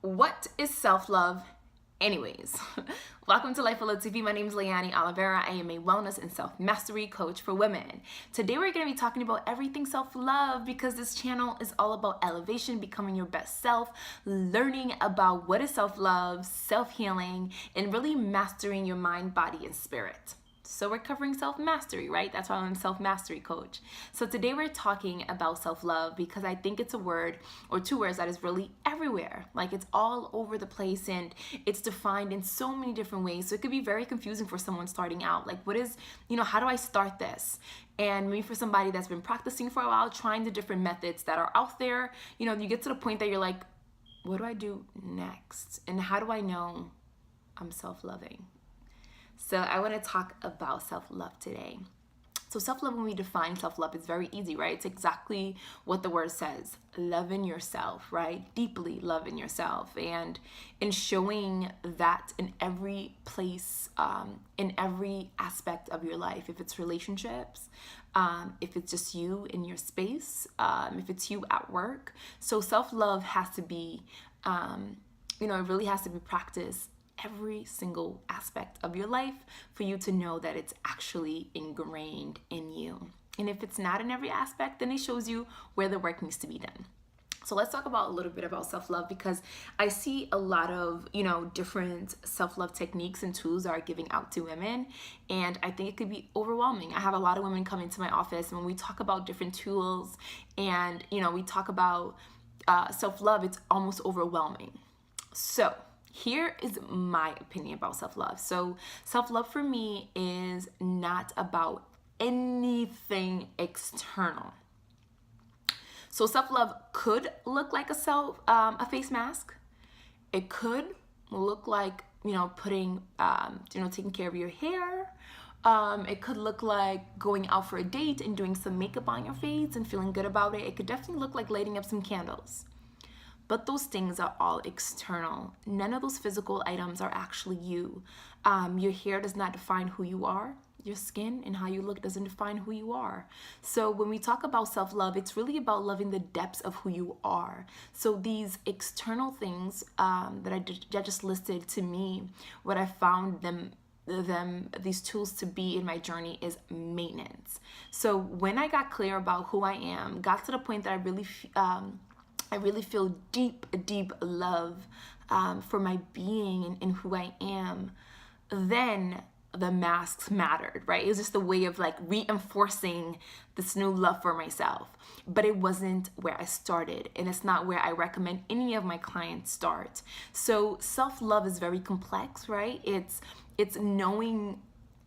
What is self-love anyways? Welcome to Life Below TV. My name is Leanne Oliveira. I am a wellness and self-mastery coach for women. Today we're going to be talking about everything self-love because this channel is all about elevation, becoming your best self, learning about what is self-love, self-healing, and really mastering your mind, body, and spirit. So we're covering self-mastery, right? That's why I'm a self-mastery coach. So today we're talking about self-love because I think it's a word or two words that is really everywhere. Like it's all over the place and it's defined in so many different ways. So it could be very confusing for someone starting out. Like what is, how do I start this? And maybe for somebody that's been practicing for a while, trying the different methods that are out there, you get to the point that you're like, what do I do next? And how do I know I'm self-loving? So I want to talk about self-love today. So self-love, when we define self-love, is very easy, right? It's exactly what the word says. Loving yourself, right? Deeply loving yourself and in showing that in every place, in every aspect of your life. If it's relationships, if it's just you in your space, if it's you at work. So self-love has to be, it really has to be practiced every single aspect of your life for you to know that it's actually ingrained in you. And if it's not in every aspect, then it shows you where the work needs to be done. So let's talk about a little bit about self-love because I see a lot of, different self-love techniques and tools that are giving out to women. And I think it could be overwhelming. I have a lot of women come into my office and when we talk about different tools and, we talk about self-love, it's almost overwhelming. So here is my opinion about self-love. So self-love for me is not about anything external. So self-love could look like a face mask. It could look like, putting, taking care of your hair. It could look like going out for a date and doing some makeup on your face and feeling good about it. It could definitely look like lighting up some candles. But those things are all external. None of those physical items are actually you. Your hair does not define who you are. Your skin and how you look doesn't define who you are. So when we talk about self-love, it's really about loving the depths of who you are. So these external things that I just listed, to me, what I found these tools to be in my journey is maintenance. So when I got clear about who I am, got to the point that I really feel deep love for my being and who I am, then the masks mattered, right? It was just a way of like reinforcing this new love for myself. But it wasn't where I started, and it's not where I recommend any of my clients start. So self-love is very complex, right? It's knowing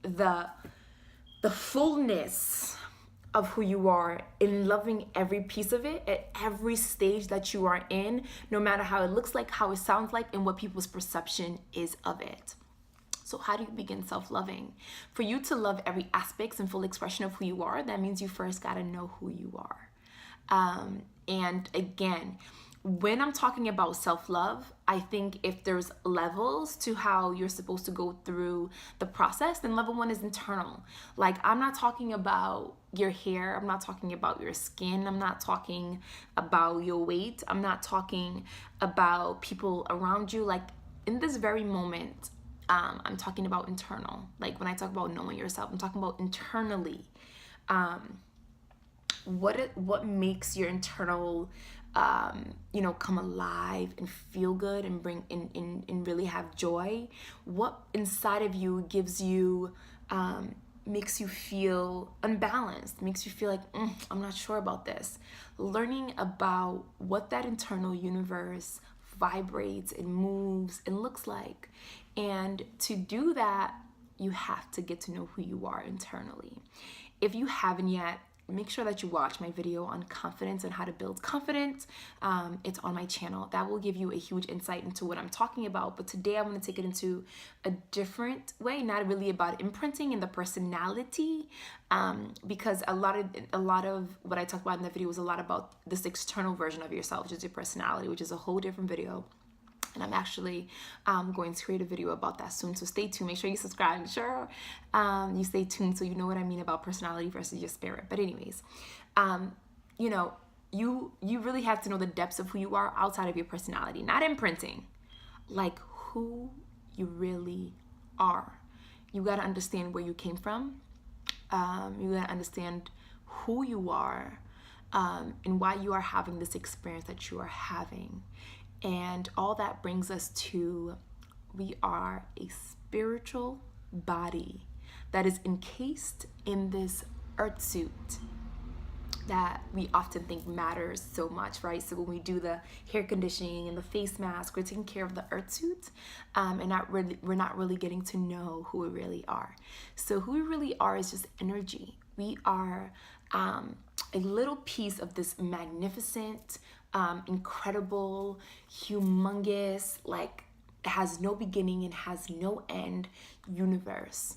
the fullness of who you are and loving every piece of it at every stage that you are in, no matter how it looks like, how it sounds like, and what people's perception is of it. So how do you begin self-loving? For you to love every aspect and full expression of who you are, that means you first gotta know who you are. And again, when I'm talking about self-love, I think if there's levels to how you're supposed to go through the process, then level one is internal. Like I'm not talking about your hair, I'm not talking about your skin, I'm not talking about your weight, I'm not talking about people around you. Like in this very moment, I'm talking about internal. Like when I talk about knowing yourself, I'm talking about internally. What makes your internal come alive and feel good and bring and really have joy? What inside of you gives you makes you feel unbalanced, makes you feel like I'm not sure about this. Learning about what that internal universe vibrates and moves and looks like. And to do that, you have to get to know who you are internally. If you haven't yet, make sure that you watch my video on confidence and how to build confidence. It's on my channel. That will give you a huge insight into what I'm talking about. But today I'm going to take it into a different way, not really about imprinting and the personality, because a lot of what I talked about in the video was a lot about this external version of yourself, which is your personality, which is a whole different video. And I'm actually going to create a video about that soon. So stay tuned. Make sure you subscribe. Make sure you stay tuned so you know what I mean about personality versus your spirit. But anyways, you really have to know the depths of who you are outside of your personality, not imprinting, like who you really are. You got to understand where you came from. You got to understand who you are, and why you are having this experience that you are having. And all that brings us to, we are a spiritual body that is encased in this earth suit that we often think matters so much, right? So when we do the hair conditioning and the face mask, we're taking care of the earth suit, and we're not really getting to know who we really are. So who we really are is just energy. We are a little piece of this magnificent, incredible, humongous, like has no beginning and has no end universe.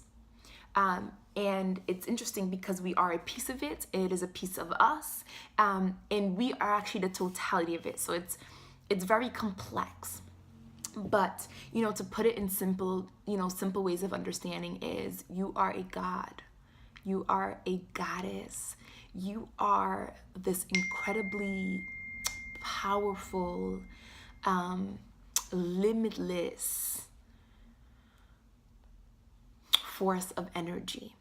And it's interesting because we are a piece of it. It is a piece of us, and we are actually the totality of it. So it's very complex. But to put it in simple ways of understanding is, you are a god, you are a goddess, you are this incredibly powerful, limitless force of energy.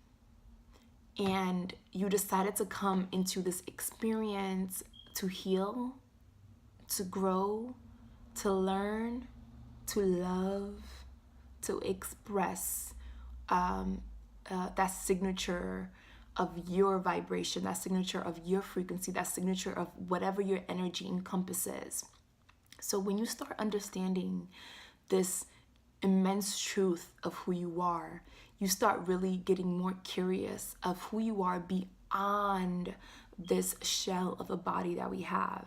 And you decided to come into this experience to heal, to grow, to learn, to love, to express that signature of your vibration, that signature of your frequency, that signature of whatever your energy encompasses. So when you start understanding this immense truth of who you are, you start really getting more curious of who you are beyond this shell of a body that we have.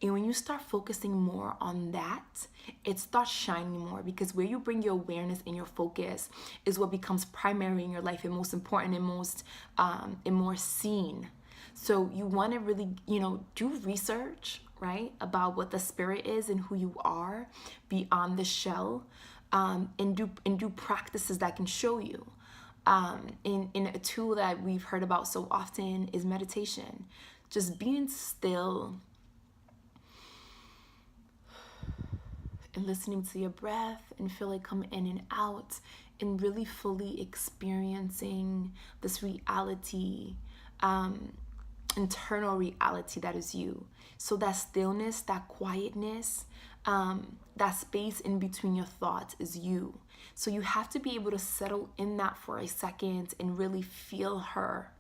And when you start focusing more on that, it starts shining more, because where you bring your awareness and your focus is what becomes primary in your life and most important and more seen. So you want to really, do research, right, about what the spirit is and who you are beyond the shell. And do practices that can show you. In a tool that we've heard about so often is meditation. Just being still and listening to your breath and feel it come in and out, and really fully experiencing this reality, internal reality that is you. So that stillness, that quietness, that space in between your thoughts is you. So you have to be able to settle in that for a second and really feel her,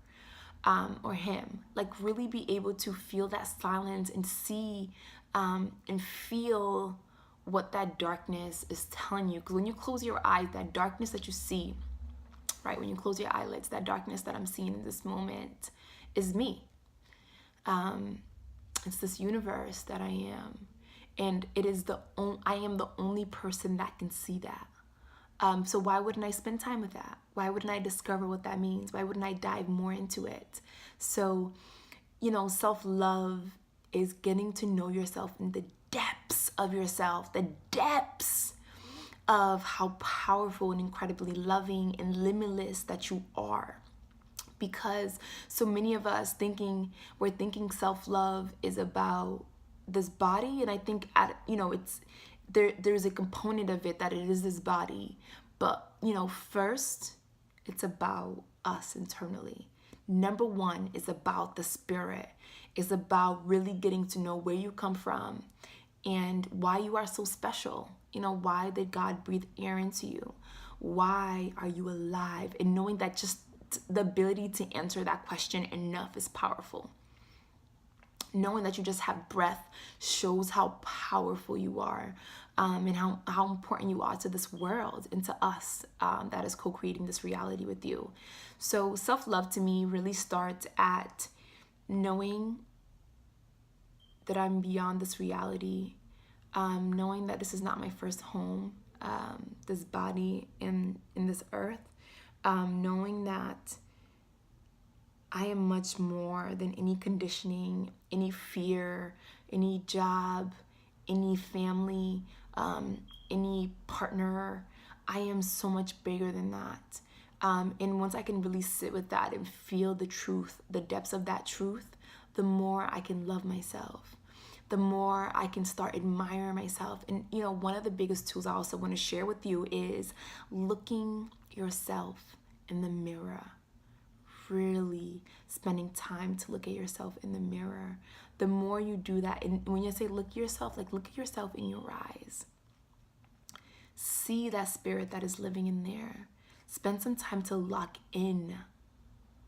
or him. Like really be able to feel that silence and see and feel what that darkness is telling you. Because when you close your eyes, that darkness that you see, right, when you close your eyelids, that darkness that I'm seeing in this moment is me. It's this universe that I am. And I am the only person that can see that. So why wouldn't I spend time with that? Why wouldn't I discover what that means? Why wouldn't I dive more into it? So, self-love is getting to know yourself in the depths of yourself, the depths of how powerful and incredibly loving and limitless that you are. Because so many of us we're thinking self-love is about this body, and I think there's a component of it that it is this body, but first it's about us internally. Number one is about the spirit. It's about really getting to know where you come from and why you are so special. Why did God breathe air into you? Why are you alive? And knowing that just the ability to answer that question enough is powerful. Knowing that you just have breath shows how powerful you are, and how important you are to this world and to us that is co-creating this reality with you. So self-love to me really starts at knowing that I'm beyond this reality, knowing that this is not my first home, this body in this earth, knowing that I am much more than any conditioning, any fear, any job, any family, any partner. I am so much bigger than that. And once I can really sit with that and feel the truth, the depths of that truth, the more I can love myself, the more I can start admiring myself. And one of the biggest tools I also want to share with you is looking yourself in the mirror. Really spending time to look at yourself in the mirror. The more you do that, and when you say look at yourself, like look at yourself in your eyes. See that spirit that is living in there. Spend some time to lock in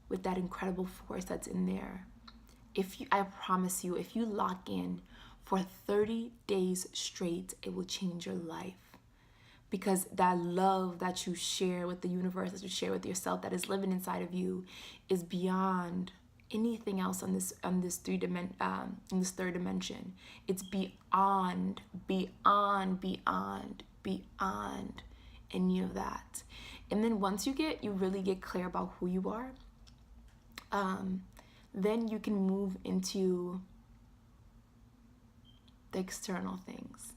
with that incredible force that's in there. I promise you, if you lock in for 30 days straight, it will change your life. Because that love that you share with the universe, that you share with yourself, that is living inside of you, is beyond anything else in this third dimension. It's beyond any of that. And then once you really get clear about who you are, then you can move into the external things.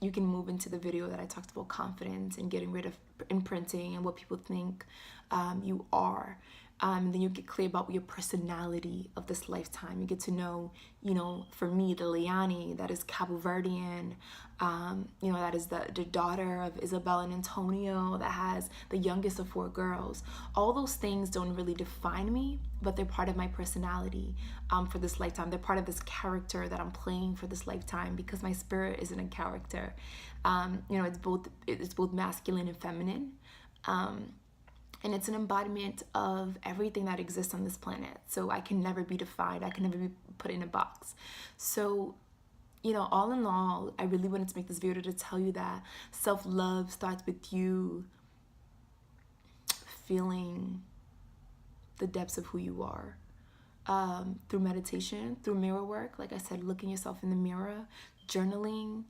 You can move into the video that I talked about confidence and getting rid of imprinting and what people think you are. Then you get clear about your personality of this lifetime. You get to know, for me, the Leilani, that is Cabo Verdean, that is the daughter of Isabella and Antonio, that has the youngest of 4 girls. All those things don't really define me, but they're part of my personality for this lifetime. They're part of this character that I'm playing for this lifetime, because my spirit isn't a character. It's both masculine and feminine. And it's an embodiment of everything that exists on this planet. So I can never be defined. I can never be put in a box. So, all in all, I really wanted to make this video to tell you that self-love starts with you feeling the depths of who you are. Through meditation, through mirror work, like I said, looking yourself in the mirror, journaling,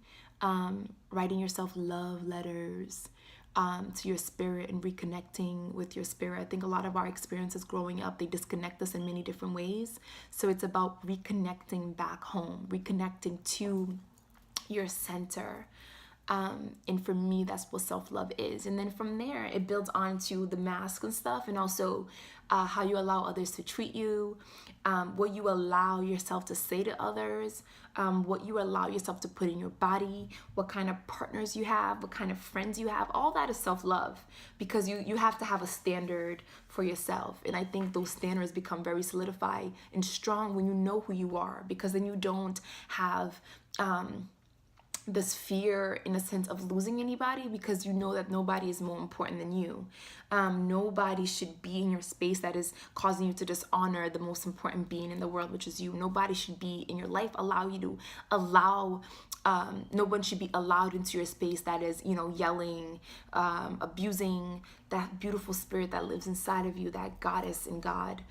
writing yourself love letters, to your spirit and reconnecting with your spirit. I think a lot of our experiences growing up, they disconnect us in many different ways. So it's about reconnecting back home, reconnecting to your center. And for me, that's what self-love is. And then from there, it builds on to the mask and stuff, and also how you allow others to treat you, what you allow yourself to say to others, what you allow yourself to put in your body, what kind of partners you have, what kind of friends you have. All that is self-love, because you have to have a standard for yourself. And I think those standards become very solidified and strong when you know who you are, because then you don't have this fear in a sense of losing anybody, because you know that nobody is more important than you. Nobody should be in your space that is causing you to dishonor the most important being in the world, which is you. Nobody should be in your life no one should be allowed into your space that is, yelling, abusing that beautiful spirit that lives inside of you, that goddess and God.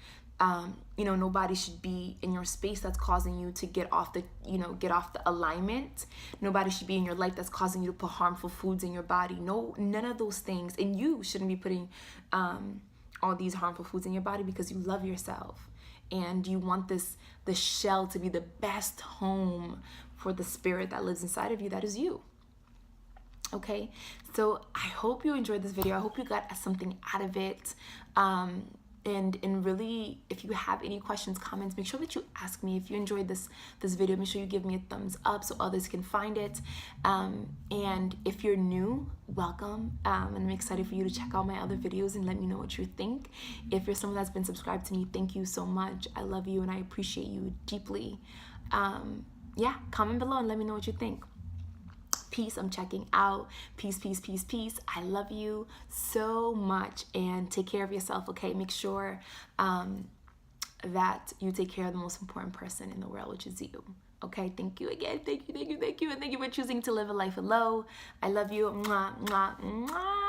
Nobody should be in your space that's causing you to get off the alignment. Nobody should be in your life that's causing you to put harmful foods in your body. No, none of those things. And you shouldn't be putting all these harmful foods in your body, because you love yourself and you want the shell to be the best home for the spirit that lives inside of you, that is you. Okay, so I hope you enjoyed this video. I hope you got something out of it. And really, if you have any questions, comments, make sure that you ask me. If you enjoyed this video, make sure you give me a thumbs up so others can find it. And if you're new, welcome. And I'm excited for you to check out my other videos and let me know what you think. If you're someone that's been subscribed to me, thank you so much. I love you and I appreciate you deeply. Yeah, comment below and let me know what you think. Peace. I'm checking out. Peace, peace, peace, peace. I love you so much, and take care of yourself, okay? Make sure that you take care of the most important person in the world, which is you. Okay, thank you again. Thank you, thank you, thank you. And thank you for choosing to live a life of low. I love you. Mwah, mwah, mwah.